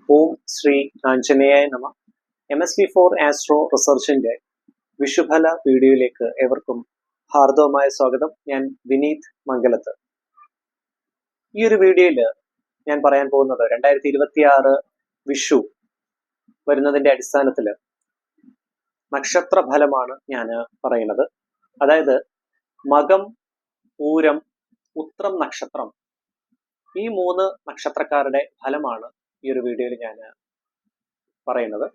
ഓം ശ്രീ ആഞ്ജനേയായ നമ. MS-V4 astro റിസർച്ചിന്റെ വിഷുഫല വീഡിയോയിലേക്ക് ഏവർക്കും ഹാർദവമായ സ്വാഗതം. ഞാൻ വിനീത് മംഗലത്ത്. ഈ ഒരു വീഡിയോയിൽ ഞാൻ പറയാൻ പോകുന്നത് 2026 വിഷു വരുന്നതിന്റെ അടിസ്ഥാനത്തിൽ നക്ഷത്ര ഫലമാണ് ഞാൻ പറയുന്നത്. അതായത് മകം, പൂരം, ഉത്രം നക്ഷത്രം, ഈ 3 നക്ഷത്രക്കാരുടെ ഫലമാണ് ഈ ഒരു വീഡിയോയിൽ ഞാൻ പറയുന്നത്.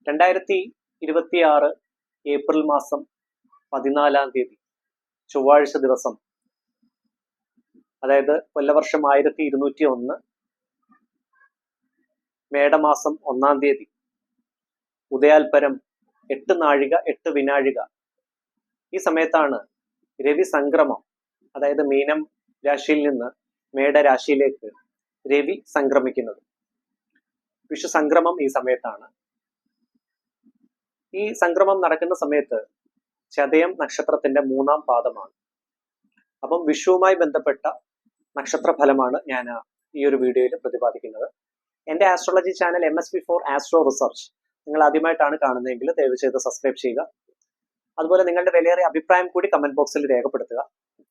2026 ഏപ്രിൽ മാസം 14-ാം തീയതി ചൊവ്വാഴ്ച ദിവസം, അതായത് കൊല്ലവർഷം 1201 മേടമാസം 1-ാം തീയതി ഉദയാൽപരം 8 നാഴിക 8 വിനാഴിക, ഈ സമയത്താണ് രവി സംക്രമം, അതായത് മീനം രാശിയിൽ നിന്ന് മേടരാശിയിലേക്ക് രവി സംക്രമിക്കുന്നത്. വിഷു സംക്രമം ഈ സമയത്താണ്. ഈ സംക്രമം നടക്കുന്ന സമയത്ത് ചതയം നക്ഷത്രത്തിന്റെ 3-ാം പാദമാണ്. അപ്പം വിഷുവുമായി ബന്ധപ്പെട്ട നക്ഷത്ര ഫലമാണ് ഞാൻ ഈ ഒരു വീഡിയോയിൽ പ്രതിപാദിക്കുന്നത്. എൻ്റെ astrology channel MS-V4 astro research നിങ്ങൾ ആദ്യമായിട്ടാണ് കാണുന്നതെങ്കിൽ ദയവ് ചെയ്ത് സബ്സ്ക്രൈബ് ചെയ്യുക. അതുപോലെ നിങ്ങളുടെ വിലയേറിയ അഭിപ്രായം കൂടി കമന്റ് ബോക്സിൽ രേഖപ്പെടുത്തുക.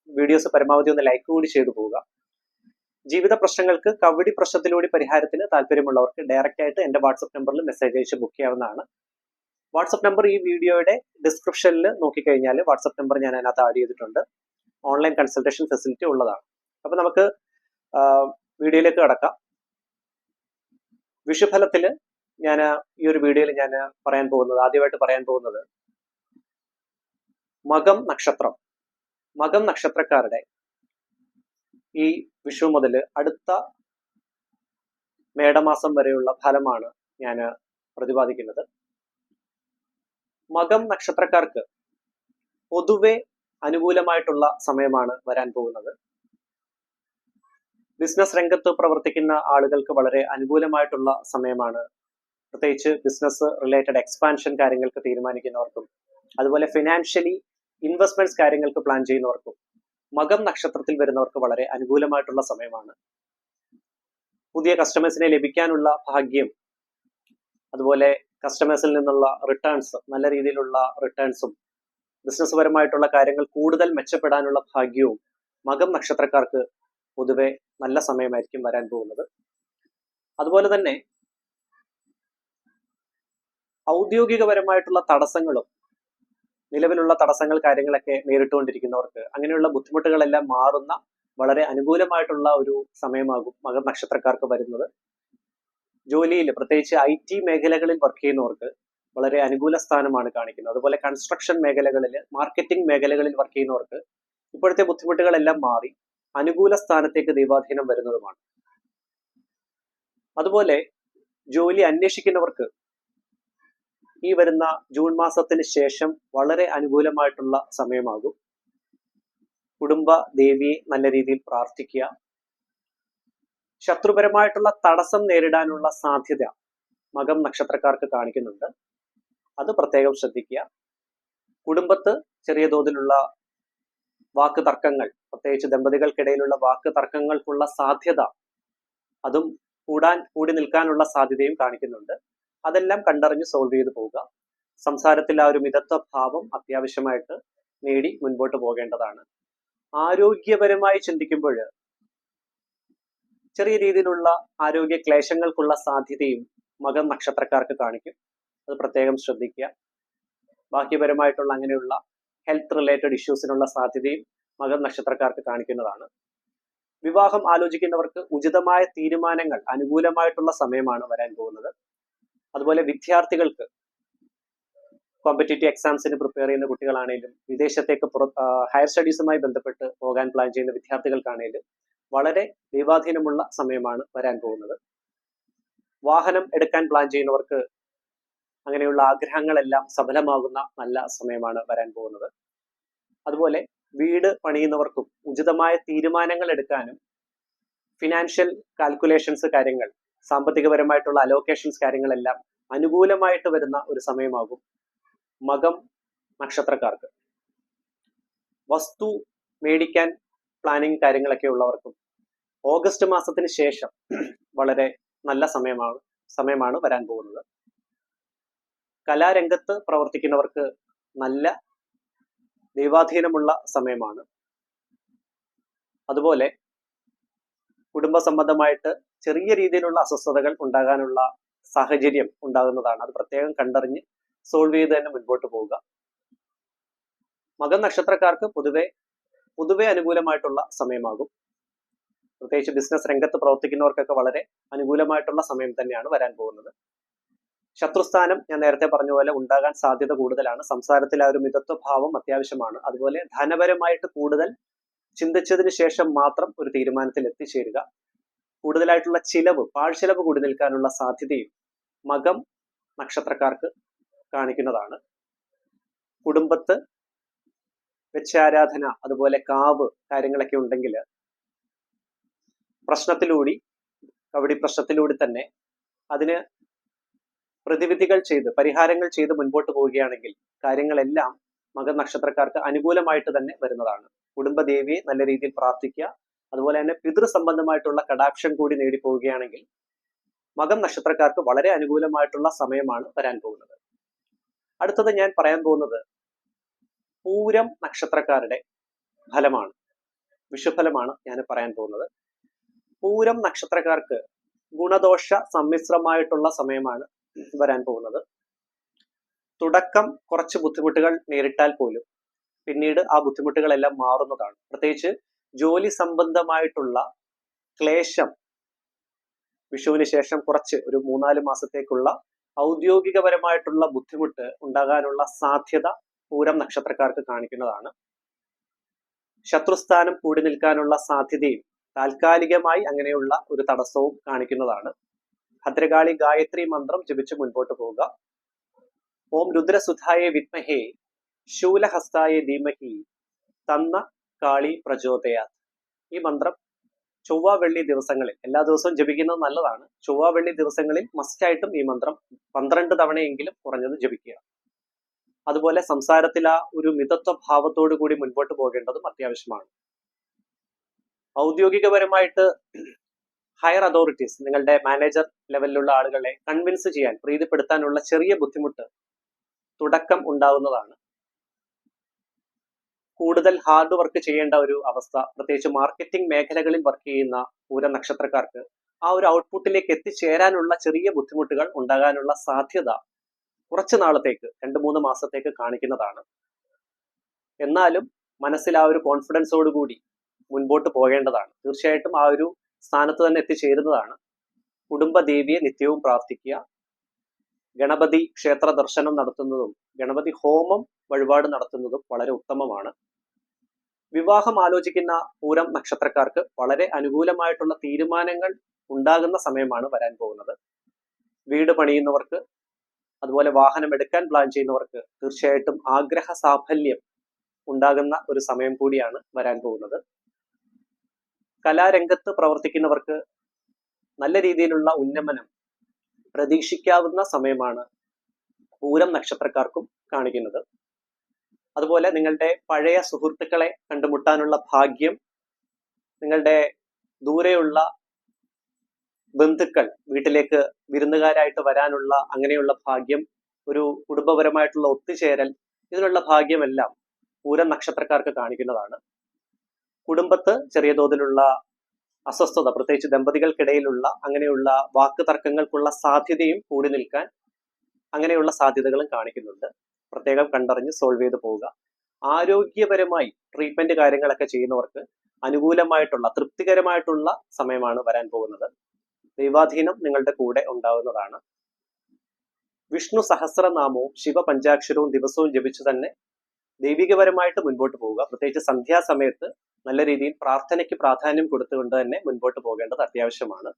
വീഡിയോസ് പരമാവധി ഒന്ന് ലൈക്ക് കൂടി ചെയ്തു പോവുക. ജീവിത പ്രശ്നങ്ങൾക്ക് കവടി പ്രശ്നത്തിലൂടെ പരിഹാരത്തിന് താല്പര്യമുള്ളവർക്ക് ഡയറക്റ്റ് ആയിട്ട് എൻ്റെ വാട്സപ്പ് നമ്പറിൽ മെസ്സേജ് അയച്ച് ബുക്ക് ചെയ്യാവുന്നതാണ്. വാട്സപ്പ് നമ്പർ ഈ വീഡിയോയുടെ ഡിസ്ക്രിപ്ഷനിൽ നോക്കിക്കഴിഞ്ഞാൽ വാട്സപ്പ് നമ്പർ ഞാൻ അതിനകത്ത് ആഡ് ചെയ്തിട്ടുണ്ട്. ഓൺലൈൻ കൺസൾട്ടേഷൻ ഫെസിലിറ്റി ഉള്ളതാണ്. അപ്പൊ നമുക്ക് വീഡിയോയിലേക്ക് കടക്കാം. വിഷുഫലത്തിൽ ഞാൻ ഈ ഒരു വീഡിയോയിൽ ഞാൻ ആദ്യമായിട്ട് പറയാൻ പോകുന്നത് മകം നക്ഷത്രം. മകം നക്ഷത്രക്കാരുടെ ഈ വിഷു മുതൽ അടുത്ത മേടമാസം വരെയുള്ള ഫലമാണ് ഞാൻ പ്രതിപാദിക്കുന്നത്. മകം നക്ഷത്രക്കാർക്ക് പൊതുവെ അനുകൂലമായിട്ടുള്ള സമയമാണ് വരാൻ പോകുന്നത്. ബിസിനസ് രംഗത്ത് പ്രവർത്തിക്കുന്ന ആളുകൾക്ക് വളരെ അനുകൂലമായിട്ടുള്ള സമയമാണ്. പ്രത്യേകിച്ച് ബിസിനസ് റിലേറ്റഡ് എക്സ്പാൻഷൻ കാര്യങ്ങൾക്ക് തീരുമാനിക്കുന്നവർക്കും, അതുപോലെ ഫിനാൻഷ്യലി ഇൻവെസ്റ്റ്മെന്റ്സ് കാര്യങ്ങൾക്ക് പ്ലാൻ ചെയ്യുന്നവർക്കും മകം നക്ഷത്രത്തിൽ വരുന്നവർക്ക് വളരെ അനുകൂലമായിട്ടുള്ള സമയമാണ്. പുതിയ കസ്റ്റമേഴ്സിനെ ലഭിക്കാനുള്ള ഭാഗ്യം, അതുപോലെ കസ്റ്റമേഴ്സിൽ നിന്നുള്ള റിട്ടേൺസ്, നല്ല രീതിയിലുള്ള റിട്ടേൺസും ബിസിനസ് പരമായിട്ടുള്ള കാര്യങ്ങൾ കൂടുതൽ മെച്ചപ്പെടാനുള്ള ഭാഗ്യവും മകം നക്ഷത്രക്കാർക്ക് പൊതുവെ നല്ല സമയമായിരിക്കും വരാൻ പോകുന്നത്. അതുപോലെ തന്നെ ഔദ്യോഗികപരമായിട്ടുള്ള തടസ്സങ്ങളും, നിലവിലുള്ള തടസ്സങ്ങൾ കാര്യങ്ങളൊക്കെ നേരിട്ടുകൊണ്ടിരിക്കുന്നവർക്ക് അങ്ങനെയുള്ള ബുദ്ധിമുട്ടുകളെല്ലാം മാറുന്ന വളരെ അനുകൂലമായിട്ടുള്ള ഒരു സമയമാകും മകം നക്ഷത്രക്കാർക്ക് വരുന്നത്. ജോലിയിൽ, പ്രത്യേകിച്ച് IT മേഖലകളിൽ വർക്ക് ചെയ്യുന്നവർക്ക് വളരെ അനുകൂല സ്ഥാനമാണ് കാണിക്കുന്നത്. അതുപോലെ കൺസ്ട്രക്ഷൻ മേഖലകളിൽ, മാർക്കറ്റിംഗ് മേഖലകളിൽ വർക്ക് ചെയ്യുന്നവർക്ക് ഇപ്പോഴത്തെ ബുദ്ധിമുട്ടുകളെല്ലാം മാറി അനുകൂല സ്ഥാനത്തേക്ക് ദൈവാധീനം വരുന്നതുമാണ്. അതുപോലെ ജോലി അന്വേഷിക്കുന്നവർക്ക് ഈ വരുന്ന ജൂൺ മാസത്തിന് ശേഷം വളരെ അനുകൂലമായിട്ടുള്ള സമയമാകും. കുടുംബ ദേവിയെ നല്ല രീതിയിൽ പ്രാർത്ഥിക്കുക. ശത്രുപരമായിട്ടുള്ള തടസ്സം നേരിടാനുള്ള സാധ്യത മകം നക്ഷത്രക്കാർക്ക് കാണിക്കുന്നുണ്ട്. അത് പ്രത്യേകം ശ്രദ്ധിക്കുക. കുടുംബത്ത് ചെറിയ തോതിലുള്ള വാക്ക് തർക്കങ്ങൾ, പ്രത്യേകിച്ച് ദമ്പതികൾക്കിടയിലുള്ള വാക്ക് തർക്കങ്ങൾക്കുള്ള സാധ്യത, അതും കൂടി നിൽക്കാനുള്ള സാധ്യതയും കാണിക്കുന്നുണ്ട്. അതെല്ലാം കണ്ടറിഞ്ഞ് സോൾവ് ചെയ്ത് പോവുക. സംസാരത്തിൽ ആ ഒരു മിതത്വ ഭാവം അത്യാവശ്യമായിട്ട് നേടി മുൻപോട്ട് പോകേണ്ടതാണ്. ആരോഗ്യപരമായി ചിന്തിക്കുമ്പോൾ ചെറിയ രീതിയിലുള്ള ആരോഗ്യ ക്ലേശങ്ങൾക്കുള്ള സാധ്യതയും മകം നക്ഷത്രക്കാർക്ക് കാണിക്കും. അത് പ്രത്യേകം ശ്രദ്ധിക്കുക. ബാഹ്യപരമായിട്ടുള്ള അങ്ങനെയുള്ള ഹെൽത്ത് റിലേറ്റഡ് ഇഷ്യൂസിനുള്ള സാധ്യതയും മകം നക്ഷത്രക്കാർക്ക് കാണിക്കുന്നതാണ്. വിവാഹം ആലോചിക്കുന്നവർക്ക് ഉചിതമായ തീരുമാനങ്ങൾ, അനുകൂലമായിട്ടുള്ള സമയമാണ് വരാൻ പോകുന്നത്. അതുപോലെ വിദ്യാർത്ഥികൾക്ക്, കോമ്പറ്റേറ്റീവ് എക്സാംസിന് പ്രിപ്പയർ ചെയ്യുന്ന കുട്ടികളാണെങ്കിലും, വിദേശത്തേക്ക് ഹയർ സ്റ്റഡീസുമായി ബന്ധപ്പെട്ട് പോകാൻ പ്ലാൻ ചെയ്യുന്ന വിദ്യാർത്ഥികൾക്കാണെങ്കിലും വളരെ ദൈവാധീനമുള്ള സമയമാണ് വരാൻ പോകുന്നത്. വാഹനം എടുക്കാൻ പ്ലാൻ ചെയ്യുന്നവർക്ക് അങ്ങനെയുള്ള ആഗ്രഹങ്ങളെല്ലാം സഫലമാകുന്ന നല്ല സമയമാണ് വരാൻ പോകുന്നത്. അതുപോലെ വീട് പണിയുന്നവർക്കും ഉചിതമായ തീരുമാനങ്ങൾ എടുക്കാനും, ഫിനാൻഷ്യൽ കാൽക്കുലേഷൻസ് കാര്യങ്ങൾ, സാമ്പത്തികപരമായിട്ടുള്ള അലോക്കേഷൻസ് കാര്യങ്ങളെല്ലാം അനുകൂലമായിട്ട് വരുന്ന ഒരു സമയമാകും മകം നക്ഷത്രക്കാർക്ക്. വസ്തു മേടിക്കാൻ പ്ലാനിങ് കാര്യങ്ങളൊക്കെ ഉള്ളവർക്കും ഓഗസ്റ്റ് മാസത്തിന് ശേഷം വളരെ നല്ല സമയമാണ് വരാൻ പോകുന്നത്. കലാരംഗത്ത് പ്രവർത്തിക്കുന്നവർക്ക് നല്ല ദൈവാധീനമുള്ള സമയമാണ്. അതുപോലെ കുടുംബ സംബന്ധമായിട്ട് ചെറിയ രീതിയിലുള്ള അസ്വസ്ഥതകൾ ഉണ്ടാകാനുള്ള സാഹചര്യം ഉണ്ടാകുന്നതാണ്. അത് പ്രത്യേകം കണ്ടറിഞ്ഞ് സോൾവ് ചെയ്ത് തന്നെ മുൻപോട്ട് പോവുക. മകം നക്ഷത്രക്കാർക്ക് പൊതുവെ അനുകൂലമായിട്ടുള്ള സമയമാകും. പ്രത്യേകിച്ച് ബിസിനസ് രംഗത്ത് പ്രവർത്തിക്കുന്നവർക്കൊക്കെ വളരെ അനുകൂലമായിട്ടുള്ള സമയം തന്നെയാണ് വരാൻ പോകുന്നത്. ശത്രുസ്ഥാനം ഞാൻ നേരത്തെ പറഞ്ഞ പോലെ ഉണ്ടാകാൻ സാധ്യത കൂടുതലാണ്. സംസാരത്തിൽ ആ ഒരു മിതത്വ ഭാവം അത്യാവശ്യമാണ്. അതുപോലെ ധനപരമായിട്ട് കൂടുതൽ ചിന്തിച്ചതിന് ശേഷം മാത്രം ഒരു തീരുമാനത്തിൽ എത്തിച്ചേരുക. കൂടുതലായിട്ടുള്ള പാഴ്ചിലവ് കൂടി നിൽക്കാനുള്ള സാധ്യതയും മകം നക്ഷത്രക്കാർക്ക് കാണിക്കുന്നതാണ്. കുടുംബത്ത് വെച്ചാരാധന, അതുപോലെ കാവ് കാര്യങ്ങളൊക്കെ ഉണ്ടെങ്കിൽ കവടി പ്രശ്നത്തിലൂടെ തന്നെ അതിന് പ്രതിവിധികൾ ചെയ്ത് പരിഹാരങ്ങൾ ചെയ്ത് മുൻപോട്ട് പോവുകയാണെങ്കിൽ കാര്യങ്ങളെല്ലാം മകം നക്ഷത്രക്കാർക്ക് അനുകൂലമായിട്ട് തന്നെ വരുന്നതാണ്. കുടുംബദേവിയെ നല്ല രീതിയിൽ പ്രാർത്ഥിക്കുക. അതുപോലെ തന്നെ പിതൃ സംബന്ധമായിട്ടുള്ള കടാക്ഷം കൂടി നേടിപ്പോവുകയാണെങ്കിൽ മകം നക്ഷത്രക്കാർക്ക് വളരെ അനുകൂലമായിട്ടുള്ള സമയമാണ് വരാൻ പോകുന്നത്. അടുത്തത് ഞാൻ പറയാൻ പോകുന്നത് പൂരം നക്ഷത്രക്കാരുടെ ഫലമാണ്, വിഷുഫലമാണ് ഞാൻ പറയാൻ പോകുന്നത്. പൂരം നക്ഷത്രക്കാർക്ക് ഗുണദോഷ സമ്മിശ്രമായിട്ടുള്ള സമയമാണ് വരാൻ പോകുന്നത്. തുടക്കം കുറച്ച് ബുദ്ധിമുട്ടുകൾ നേരിട്ടാൽ പോലും പിന്നീട് ആ ബുദ്ധിമുട്ടുകളെല്ലാം മാറുന്നതാണ്. പ്രത്യേകിച്ച് ജോലി സംബന്ധമായിട്ടുള്ള ക്ലേശം വിഷുവിന് ശേഷം കുറച്ച് ഒരു 3-4 മാസത്തേക്കുള്ള ഔദ്യോഗികപരമായിട്ടുള്ള ബുദ്ധിമുട്ട് ഉണ്ടാകാനുള്ള സാധ്യത പൂരം നക്ഷത്രക്കാർക്ക് കാണിക്കുന്നതാണ്. ശത്രുസ്ഥാനം കൂടി നിൽക്കാനുള്ള സാധ്യതയും താൽക്കാലികമായി അങ്ങനെയുള്ള ഒരു തടസ്സവും കാണിക്കുന്നതാണ്. ഭദ്രകാളി ഗായത്രി മന്ത്രം ജപിച്ച് മുൻപോട്ട് പോവുക. ഓം രുദ്രസുധായ വിദ്മഹേ ശൂലഹസ്തായ ധീമഹി തന്ന കാളി പ്രചോദയാത്. ഈ മന്ത്രം ചൊവ്വ വെള്ളി ദിവസങ്ങളിൽ, എല്ലാ ദിവസവും ജപിക്കുന്നത് നല്ലതാണ്. ചൊവ്വ വെള്ളി ദിവസങ്ങളിൽ മസ്റ്റായിട്ടും ഈ മന്ത്രം 12 തവണയെങ്കിലും കുറഞ്ഞത് ജപിക്കുക. അതുപോലെ സംസാരത്തിൽ ആ ഒരു മിതത്വ ഭാവത്തോടു കൂടി മുൻപോട്ട് പോകേണ്ടതും അത്യാവശ്യമാണ്. ഔദ്യോഗികപരമായിട്ട് ഹയർ അതോറിറ്റീസ്, നിങ്ങളുടെ മാനേജർ ലെവലിലുള്ള ആളുകളെ കൺവിൻസ് ചെയ്യാൻ, പ്രീതിപ്പെടുത്താനുള്ള ചെറിയ ബുദ്ധിമുട്ട് തുടക്കം ഉണ്ടാവുന്നതാണ്. കൂടുതൽ ഹാർഡ് വർക്ക് ചെയ്യേണ്ട ഒരു അവസ്ഥ, പ്രത്യേകിച്ച് മാർക്കറ്റിംഗ് മേഖലകളിൽ വർക്ക് ചെയ്യുന്ന പൂരം നക്ഷത്രക്കാർക്ക് ആ ഒരു ഔട്ട്പുട്ടിലേക്ക് എത്തിച്ചേരാനുള്ള ചെറിയ ബുദ്ധിമുട്ടുകൾ ഉണ്ടാകാനുള്ള സാധ്യത കുറച്ചു നാളത്തേക്ക് 2-3 മാസത്തേക്ക് കാണിക്കുന്നതാണ്. എന്നാലും മനസ്സിൽ ആ ഒരു കോൺഫിഡൻസോടുകൂടി മുൻപോട്ട് പോകേണ്ടതാണ്. തീർച്ചയായിട്ടും ആ ഒരു സ്ഥാനത്ത് തന്നെ എത്തിച്ചേരുന്നതാണ്. കുടുംബദേവിയെ നിത്യവും പ്രാർത്ഥിക്കുക. ഗണപതി ക്ഷേത്ര ദർശനം നടത്തുന്നതും ഗണപതി ഹോമം വഴിപാട് നടത്തുന്നതും വളരെ ഉത്തമമാണ്. വിവാഹം ആലോചിക്കുന്ന പൂരം നക്ഷത്രക്കാർക്ക് വളരെ അനുകൂലമായിട്ടുള്ള തീരുമാനങ്ങൾ ഉണ്ടാകുന്ന സമയമാണ് വരാൻ പോകുന്നത്. വീട് പണിയുന്നവർക്ക്, അതുപോലെ വാഹനം എടുക്കാൻ പ്ലാൻ ചെയ്യുന്നവർക്ക് തീർച്ചയായിട്ടും ആഗ്രഹ സാഫല്യം ഉണ്ടാകുന്ന ഒരു സമയം കൂടിയാണ് വരാൻ പോകുന്നത്. കലാരംഗത്ത് പ്രവർത്തിക്കുന്നവർക്ക് നല്ല രീതിയിലുള്ള ഉന്നമനം പ്രതീക്ഷിക്കാവുന്ന സമയമാണ് പൂരം നക്ഷത്രക്കാർക്കും കാണിക്കുന്നത്. അതുപോലെ നിങ്ങളുടെ പഴയ സുഹൃത്തുക്കളെ കണ്ടുമുട്ടാനുള്ള ഭാഗ്യം, നിങ്ങളുടെ ദൂരെയുള്ള ബന്ധുക്കൾ വീട്ടിലേക്ക് വിരുന്നുകാരായിട്ട് വരാനുള്ള അങ്ങനെയുള്ള ഭാഗ്യം, ഒരു കുടുംബപരമായിട്ടുള്ള ഒത്തുചേരൽ, ഇതിനുള്ള ഭാഗ്യമെല്ലാം പൂരം നക്ഷത്രക്കാർക്ക് കാണിക്കുന്നതാണ്. കുടുംബത്ത് ചെറിയ തോതിലുള്ള അസ്വസ്ഥത, പ്രത്യേകിച്ച് ദമ്പതികൾക്കിടയിലുള്ള അങ്ങനെയുള്ള വാക്ക് തർക്കങ്ങൾക്കുള്ള സാധ്യതയും കൂടി നിൽക്കാൻ അങ്ങനെയുള്ള സാധ്യതകളും കാണിക്കുന്നുണ്ട്. പ്രത്യേകം കണ്ടറിഞ്ഞ് സോൾവ് ചെയ്ത് പോവുക. ആരോഗ്യപരമായി ട്രീറ്റ്മെന്റ് കാര്യങ്ങളൊക്കെ ചെയ്യുന്നവർക്ക് അനുകൂലമായിട്ടുള്ള തൃപ്തികരമായിട്ടുള്ള സമയമാണ് വരാൻ പോകുന്നത്. ദൈവാധീനം നിങ്ങളുടെ കൂടെ ഉണ്ടാവുന്നതാണ്. വിഷ്ണു സഹസ്രനാമവും ശിവ പഞ്ചാക്ഷരവും ദിവസവും ജപിച്ചു തന്നെ ദൈവികപരമായിട്ട് മുൻപോട്ട് പോവുക. പ്രത്യേകിച്ച് സന്ധ്യാസമയത്ത് നല്ല രീതിയിൽ പ്രാർത്ഥനയ്ക്ക് പ്രാധാന്യം കൊടുത്തുകൊണ്ട് തന്നെ മുൻപോട്ട് പോകേണ്ടത് അത്യാവശ്യമാണ്.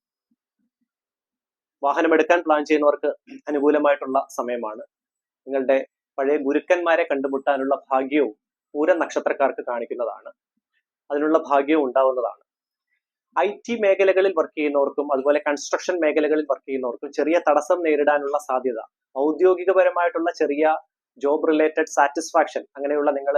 വാഹനമെടുക്കാൻ പ്ലാൻ ചെയ്യുന്നവർക്ക് അനുകൂലമായിട്ടുള്ള സമയമാണ്. നിങ്ങളുടെ പഴയ ഗുരുക്കന്മാരെ കണ്ടുമുട്ടാനുള്ള ഭാഗ്യവും പൂരം നക്ഷത്രക്കാർക്ക് കാണിക്കുന്നതാണ്. അതിനുള്ള ഭാഗ്യവും ഉണ്ടാവുന്നതാണ്. IT മേഖലകളിൽ വർക്ക് ചെയ്യുന്നവർക്കും അതുപോലെ കൺസ്ട്രക്ഷൻ മേഖലകളിൽ വർക്ക് ചെയ്യുന്നവർക്കും ചെറിയ തടസ്സം നേരിടാനുള്ള സാധ്യത, ഔദ്യോഗികപരമായിട്ടുള്ള ചെറിയ ജോബ് റിലേറ്റഡ് സാറ്റിസ്ഫാക്ഷൻ, അങ്ങനെയുള്ള നിങ്ങൾ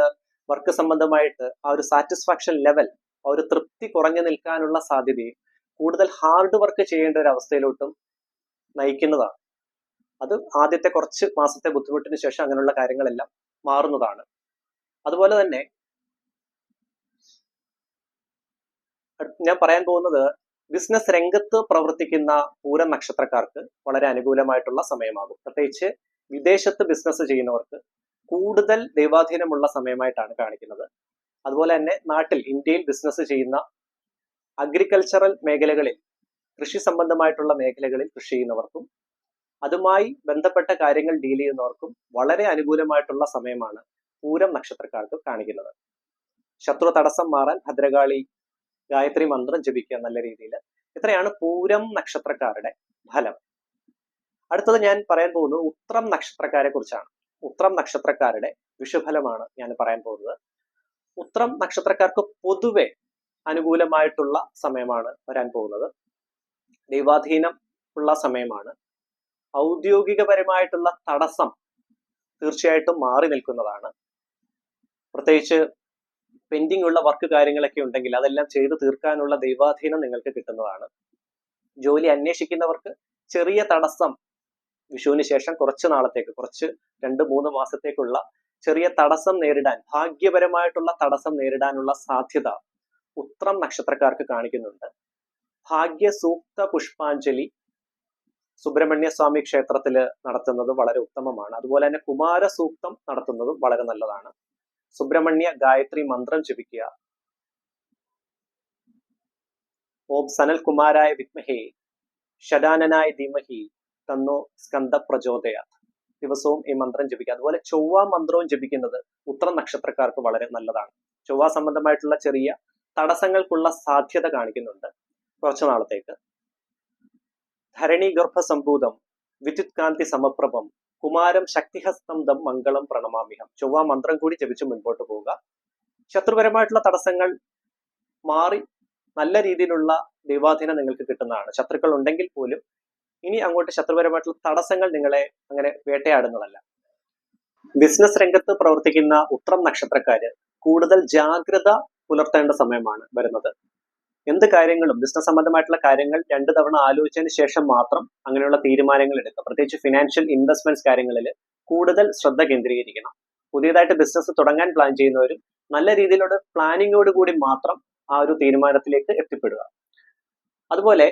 വർക്ക് സംബന്ധമായിട്ട് ആ ഒരു സാറ്റിസ്ഫാക്ഷൻ ലെവൽ, ആ ഒരു തൃപ്തി കുറഞ്ഞു നിൽക്കാനുള്ള സാധ്യതയും കൂടുതൽ ഹാർഡ് വർക്ക് ചെയ്യേണ്ട ഒരു അവസ്ഥയിലോട്ടും നയിക്കുന്നതാണ്. അത് ആദ്യത്തെ കുറച്ച് മാസത്തെ ബുദ്ധിമുട്ടിന് ശേഷം അങ്ങനെയുള്ള കാര്യങ്ങളെല്ലാം മാറുന്നതാണ്. അതുപോലെ തന്നെ ഞാൻ പറയാൻ പോകുന്നത് ബിസിനസ് രംഗത്ത് പ്രവർത്തിക്കുന്ന പൂരം നക്ഷത്രക്കാർക്ക് വളരെ അനുകൂലമായിട്ടുള്ള സമയമാകും. പ്രത്യേകിച്ച് വിദേശത്ത് ബിസിനസ് ചെയ്യുന്നവർക്ക് കൂടുതൽ ദൈവാധീനമുള്ള സമയമായിട്ടാണ് കാണിക്കുന്നത്. അതുപോലെ തന്നെ നാട്ടിൽ ഇന്ത്യയിൽ ബിസിനസ് ചെയ്യുന്ന അഗ്രികൾച്ചറൽ മേഖലകളിൽ, കൃഷി സംബന്ധമായിട്ടുള്ള മേഖലകളിൽ കൃഷി ചെയ്യുന്നവർക്കും അതുമായി ബന്ധപ്പെട്ട കാര്യങ്ങൾ ഡീൽ ചെയ്യുന്നവർക്കും വളരെ അനുകൂലമായിട്ടുള്ള സമയമാണ് പൂരം നക്ഷത്രക്കാർക്ക് കാണിക്കുന്നത്. ശത്രു തടസ്സം മാറാൻ ഭദ്രകാളി ഗായത്രി മന്ത്രം ജപിക്കുക നല്ല രീതിയിൽ. ഇത്രയാണ് പൂരം നക്ഷത്രക്കാരുടെ ഫലം. അടുത്തത് ഞാൻ പറയാൻ പോകുന്നത് ഉത്രം നക്ഷത്രക്കാരെ കുറിച്ചാണ്. ഉത്രം നക്ഷത്രക്കാരുടെ വിഷുഫലമാണ് ഞാൻ പറയാൻ പോകുന്നത്. ഉത്രം നക്ഷത്രക്കാർക്ക് പൊതുവെ അനുകൂലമായിട്ടുള്ള സമയമാണ് വരാൻ പോകുന്നത്. ദൈവാധീനം ഉള്ള സമയമാണ്. ഔദ്യോഗികപരമായിട്ടുള്ള തടസ്സം തീർച്ചയായിട്ടും മാറി നിൽക്കുന്നതാണ്. പ്രത്യേകിച്ച് പെൻഡിങ് ഉള്ള വർക്ക് കാര്യങ്ങളൊക്കെ ഉണ്ടെങ്കിൽ അതെല്ലാം ചെയ്തു തീർക്കാനുള്ള ദൈവാധീനം നിങ്ങൾക്ക് കിട്ടുന്നതാണ്. ജോലി അന്വേഷിക്കുന്നവർക്ക് ചെറിയ തടസ്സം വിഷുവിന് ശേഷം കുറച്ച് നാളത്തേക്ക്, കുറച്ച് 2-3 മാസത്തേക്കുള്ള ചെറിയ തടസ്സം നേരിടാൻ, ഭാഗ്യപരമായിട്ടുള്ള തടസ്സം നേരിടാനുള്ള സാധ്യത ഉത്രം നക്ഷത്രക്കാർക്ക് കാണിക്കുന്നുണ്ട്. ഭാഗ്യ സൂക്ത പുഷ്പാഞ്ജലി സുബ്രഹ്മണ്യ സ്വാമി ക്ഷേത്രത്തിൽ നടത്തുന്നത് വളരെ ഉത്തമമാണ്. അതുപോലെ തന്നെ കുമാര സൂക്തം നടത്തുന്നതും വളരെ നല്ലതാണ്. സുബ്രഹ്മണ്യ ഗായത്രി മന്ത്രം ജപിക്കുക. ഓം സനൽ കുമാരായ വിദ്മഹേ ഷഡാനനായ ധീമഹി തന്നോ സ്കന്ദ പ്രചോദയാത്. ദിവസവും ഈ മന്ത്രം ജപിക്കുക. അതുപോലെ ചൊവ്വ മന്ത്രവും ജപിക്കുന്നത് ഉത്രം നക്ഷത്രക്കാർക്ക് വളരെ നല്ലതാണ്. ചൊവ്വ സംബന്ധമായിട്ടുള്ള ചെറിയ തടസ്സങ്ങൾക്കുള്ള സാധ്യത കാണിക്കുന്നുണ്ട് കുറച്ചു നാളത്തേക്ക്. ധരണി ഗർഭ സംഭൂതം വിദ്യുത് കാന്തി സമപ്രഭം കുമാരം ശക്തിഹസ്തം ദം മംഗളം പ്രണമാമിഹം. ചൊവ്വ മന്ത്രം കൂടി ജപിച്ച് മുൻപോട്ട് പോവുക. ശത്രുപരമായിട്ടുള്ള തടസ്സങ്ങൾ മാറി നല്ല രീതിയിലുള്ള ദൈവാധീനം നിങ്ങൾക്ക് കിട്ടുന്നതാണ്. ശത്രുക്കൾ ഉണ്ടെങ്കിൽ പോലും ഇനി അങ്ങോട്ട് ശത്രുപരമായിട്ടുള്ള തടസ്സങ്ങൾ നിങ്ങളെ അങ്ങനെ വേട്ടയാടുന്നതല്ല. ബിസിനസ് രംഗത്ത് പ്രവർത്തിക്കുന്ന ഉത്രം നക്ഷത്രക്കാര് കൂടുതൽ ജാഗ്രത പുലർത്തേണ്ട സമയമാണ് വരുന്നത്. എന്ത് കാര്യങ്ങളും ബിസിനസ് സംബന്ധമായിട്ടുള്ള കാര്യങ്ങൾ 2 തവണ ആലോചിച്ചതിന് ശേഷം മാത്രം അങ്ങനെയുള്ള തീരുമാനങ്ങൾ എടുക്കുക. പ്രത്യേകിച്ച് ഫിനാൻഷ്യൽ ഇൻവെസ്റ്റ്മെന്റ്സ് കാര്യങ്ങളിൽ കൂടുതൽ ശ്രദ്ധ കേന്ദ്രീകരിക്കണം. പുതിയതായിട്ട് ബിസിനസ് തുടങ്ങാൻ പ്ലാൻ ചെയ്യുന്നവരും നല്ല രീതിയിലുള്ള പ്ലാനിങ്ങോട് കൂടി മാത്രം ആ ഒരു തീരുമാനത്തിലേക്ക് എത്തിപ്പെടുക. അതുപോലെ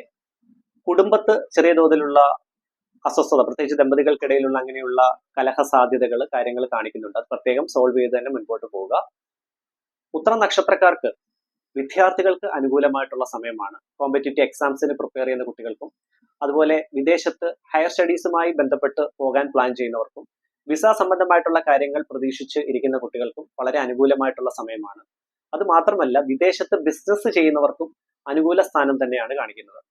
കുടുംബത്ത് ചെറിയ തോതിലുള്ള അസ്വസ്ഥത, പ്രത്യേകിച്ച് ദമ്പതികൾക്കിടയിലുള്ള അങ്ങനെയുള്ള കലഹ സാധ്യതകൾ കാര്യങ്ങൾ കാണിക്കുന്നുണ്ട്. അത് പ്രത്യേകം സോൾവ് ചെയ്ത് തന്നെ മുൻപോട്ട് പോവുക. ഉത്രം നക്ഷത്രക്കാർക്ക് വിദ്യാർത്ഥികൾക്ക് അനുകൂലമായിട്ടുള്ള സമയമാണ്. കോമ്പറ്റേറ്റീവ് എക്സാംസിന് പ്രിപ്പയർ ചെയ്യുന്ന കുട്ടികൾക്കും അതുപോലെ വിദേശത്ത് ഹയർ സ്റ്റഡീസുമായി ബന്ധപ്പെട്ട് പോകാൻ പ്ലാൻ ചെയ്യുന്നവർക്കും വിസ സംബന്ധമായിട്ടുള്ള കാര്യങ്ങൾ പ്രതീക്ഷിച്ച് ഇരിക്കുന്ന കുട്ടികൾക്കും വളരെ അനുകൂലമായിട്ടുള്ള സമയമാണ്. അത് മാത്രമല്ല വിദേശത്ത് ബിസിനസ് ചെയ്യുന്നവർക്കും അനുകൂല സ്ഥാനം തന്നെയാണ് കാണിക്കുന്നത്.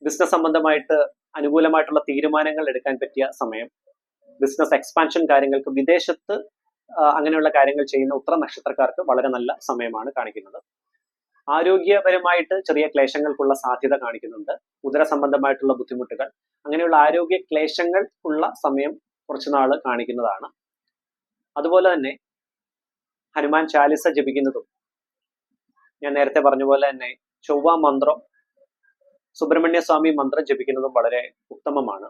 ബിസിനസ് സംബന്ധമായിട്ട് അനുകൂലമായിട്ടുള്ള തീരുമാനങ്ങൾ എടുക്കാൻ പറ്റിയ സമയം. ബിസിനസ് എക്സ്പാൻഷൻ കാര്യങ്ങൾക്ക് വിദേശത്ത് അങ്ങനെയുള്ള കാര്യങ്ങൾ ചെയ്യുന്ന ഉത്രം നക്ഷത്രക്കാർക്ക് വളരെ നല്ല സമയമാണ് കാണിക്കുന്നത്. ആരോഗ്യപരമായിട്ട് ചെറിയ ക്ലേശങ്ങൾക്കുള്ള സാധ്യത കാണിക്കുന്നുണ്ട്. ഉദര സംബന്ധമായിട്ടുള്ള ബുദ്ധിമുട്ടുകൾ, അങ്ങനെയുള്ള ആരോഗ്യ ക്ലേശങ്ങൾ ഉള്ള സമയം കുറച്ചുനാൾ കാണിക്കുന്നതാണ്. അതുപോലെ തന്നെ ഹനുമാൻ ചാലിസ ജപിക്കുന്നതും ഞാൻ നേരത്തെ പറഞ്ഞ പോലെ തന്നെ ചൊവ്വ മന്ത്രം, സുബ്രഹ്മണ്യ സ്വാമി മന്ത്രം ജപിക്കുന്നതും വളരെ ഉത്തമമാണ്.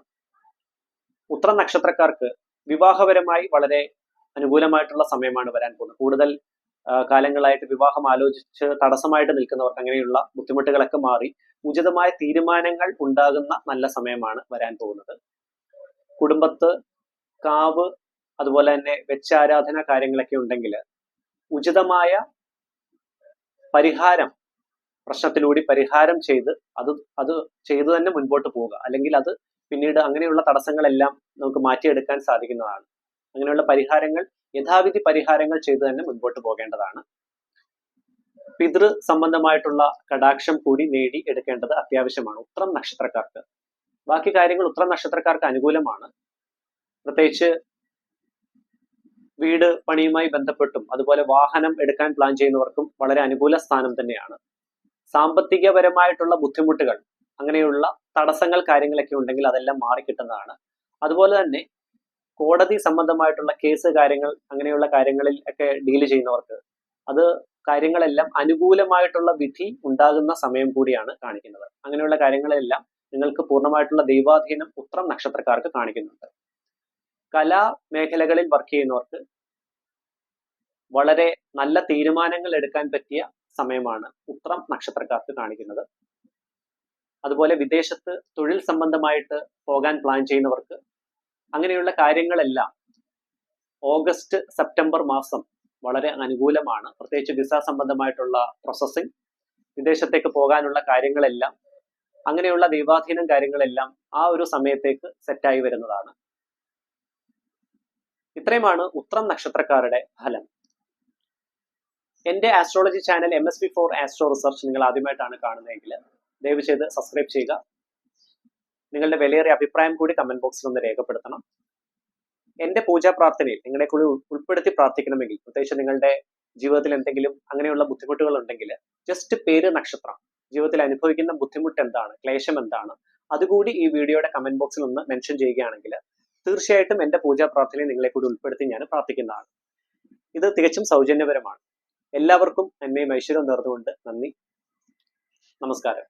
ഉത്രം നക്ഷത്രക്കാർക്ക് വിവാഹപരമായി വളരെ അനുകൂലമായിട്ടുള്ള സമയമാണ് വരാൻ പോകുന്നത്. കൂടുതൽ കാലങ്ങളായിട്ട് വിവാഹം ആലോചിച്ച് തടസ്സമായിട്ട് നിൽക്കുന്നവർക്ക് അങ്ങനെയുള്ള ബുദ്ധിമുട്ടുകളൊക്കെ മാറി ഉചിതമായ തീരുമാനങ്ങൾ ഉണ്ടാകുന്ന നല്ല സമയമാണ് വരാൻ പോകുന്നത്. കുടുംബത്ത് കാവ് അതുപോലെ തന്നെ വെച്ചാരാധന കാര്യങ്ങളൊക്കെ ഉണ്ടെങ്കിൽ ഉചിതമായ പരിഹാരം, പ്രശ്നത്തിലൂടെ പരിഹാരം ചെയ്ത് അത് ചെയ്തു തന്നെ മുൻപോട്ട് പോവുക. അല്ലെങ്കിൽ അത് പിന്നീട് അങ്ങനെയുള്ള തടസ്സങ്ങളെല്ലാം നമുക്ക് മാറ്റിയെടുക്കാൻ സാധിക്കുന്നതാണ്. അങ്ങനെയുള്ള പരിഹാരങ്ങൾ, യഥാവിധി പരിഹാരങ്ങൾ ചെയ്തു തന്നെ മുൻപോട്ട് പോകേണ്ടതാണ്. പിതൃ സംബന്ധമായിട്ടുള്ള കടാക്ഷം കൂടി നേടി എടുക്കേണ്ടത് അത്യാവശ്യമാണ് ഉത്രം നക്ഷത്രക്കാർക്ക്. ബാക്കി കാര്യങ്ങൾ ഉത്രം നക്ഷത്രക്കാർക്ക് അനുകൂലമാണ്. പ്രത്യേകിച്ച് വീട് പണിയുമായി ബന്ധപ്പെട്ടും അതുപോലെ വാഹനം എടുക്കാൻ പ്ലാൻ ചെയ്യുന്നവർക്കും വളരെ അനുകൂല സ്ഥാനം തന്നെയാണ്. സാമ്പത്തികപരമായിട്ടുള്ള ബുദ്ധിമുട്ടുകൾ, അങ്ങനെയുള്ള തടസ്സങ്ങൾ കാര്യങ്ങളൊക്കെ ഉണ്ടെങ്കിൽ അതെല്ലാം മാറിക്കിട്ടുന്നതാണ്. അതുപോലെ തന്നെ കോടതി സംബന്ധമായിട്ടുള്ള കേസ് കാര്യങ്ങൾ, അങ്ങനെയുള്ള കാര്യങ്ങളിൽ ഒക്കെ ഡീൽ ചെയ്യുന്നവർക്ക് അത് കാര്യങ്ങളെല്ലാം അനുകൂലമായിട്ടുള്ള വിധി ഉണ്ടാകുന്ന സമയം കൂടിയാണ് കാണിക്കുന്നത്. അങ്ങനെയുള്ള കാര്യങ്ങളെല്ലാം നിങ്ങൾക്ക് പൂർണ്ണമായിട്ടുള്ള ദൈവാധീനം ഉത്രം നക്ഷത്രക്കാർക്ക് കാണിക്കുന്നുണ്ട്. കലാ മേഖലകളിൽ വർക്ക് ചെയ്യുന്നവർക്ക് വളരെ നല്ല തീരുമാനങ്ങൾ എടുക്കാൻ പറ്റിയ സമയമാണ് ഉത്രം നക്ഷത്രക്കാർക്ക് കാണിക്കുന്നത്. അതുപോലെ വിദേശത്ത് തൊഴിൽ സംബന്ധമായിട്ട് പോകാൻ പ്ലാൻ ചെയ്യുന്നവർക്ക് അങ്ങനെയുള്ള കാര്യങ്ങളെല്ലാം ഓഗസ്റ്റ് സെപ്റ്റംബർ മാസം വളരെ അനുകൂലമാണ്. പ്രത്യേകിച്ച് വിസ സംബന്ധമായിട്ടുള്ള പ്രോസസ്സിംഗ്, വിദേശത്തേക്ക് പോകാനുള്ള കാര്യങ്ങളെല്ലാം, അങ്ങനെയുള്ള ദൈവാധീനം കാര്യങ്ങളെല്ലാം ആ ഒരു സമയത്തേക്ക് സെറ്റായി വരുന്നതാണ്. ഇത്രയുമാണ് ഉത്രം നക്ഷത്രക്കാരുടെ ഫലം. എന്റെ astrology channel MSB4 astro research നിങ്ങൾ ആദ്യമായിട്ടാണ് കാണുന്നതെങ്കിൽ ദയവ് ചെയ്ത് സബ്സ്ക്രൈബ് ചെയ്യുക. നിങ്ങളുടെ വിലയേറിയ അഭിപ്രായം കൂടി കമന്റ് ബോക്സിൽ ഒന്ന് രേഖപ്പെടുത്തണം. എന്റെ പൂജാ പ്രാർത്ഥനയിൽ നിങ്ങളെ കൂടി ഉൾപ്പെടുത്തി പ്രാർത്ഥിക്കണമെങ്കിൽ, പ്രത്യേകിച്ച് നിങ്ങളുടെ ജീവിതത്തിൽ എന്തെങ്കിലും അങ്ങനെയുള്ള ബുദ്ധിമുട്ടുകൾ ഉണ്ടെങ്കിൽ, ജസ്റ്റ് പേര്, നക്ഷത്രം, ജീവിതത്തിൽ അനുഭവിക്കുന്ന ബുദ്ധിമുട്ട് എന്താണ്, ക്ലേശം എന്താണ്, അതുകൂടി ഈ വീഡിയോയുടെ കമന്റ് ബോക്സിൽ ഒന്ന് മെൻഷൻ ചെയ്യുകയാണെങ്കിൽ തീർച്ചയായിട്ടും എന്റെ പൂജാ പ്രാർത്ഥനയിൽ നിങ്ങളെ കൂടി ഉൾപ്പെടുത്തി ഞാൻ പ്രാർത്ഥിക്കുന്നതാണ്. ഇത് തികച്ചും സൗജന്യപരമാണ്. എല്ലാവർക്കും നന്മയും ഐശ്വര്യവും നേർന്നുകൊണ്ട് നന്ദി, നമസ്കാരം.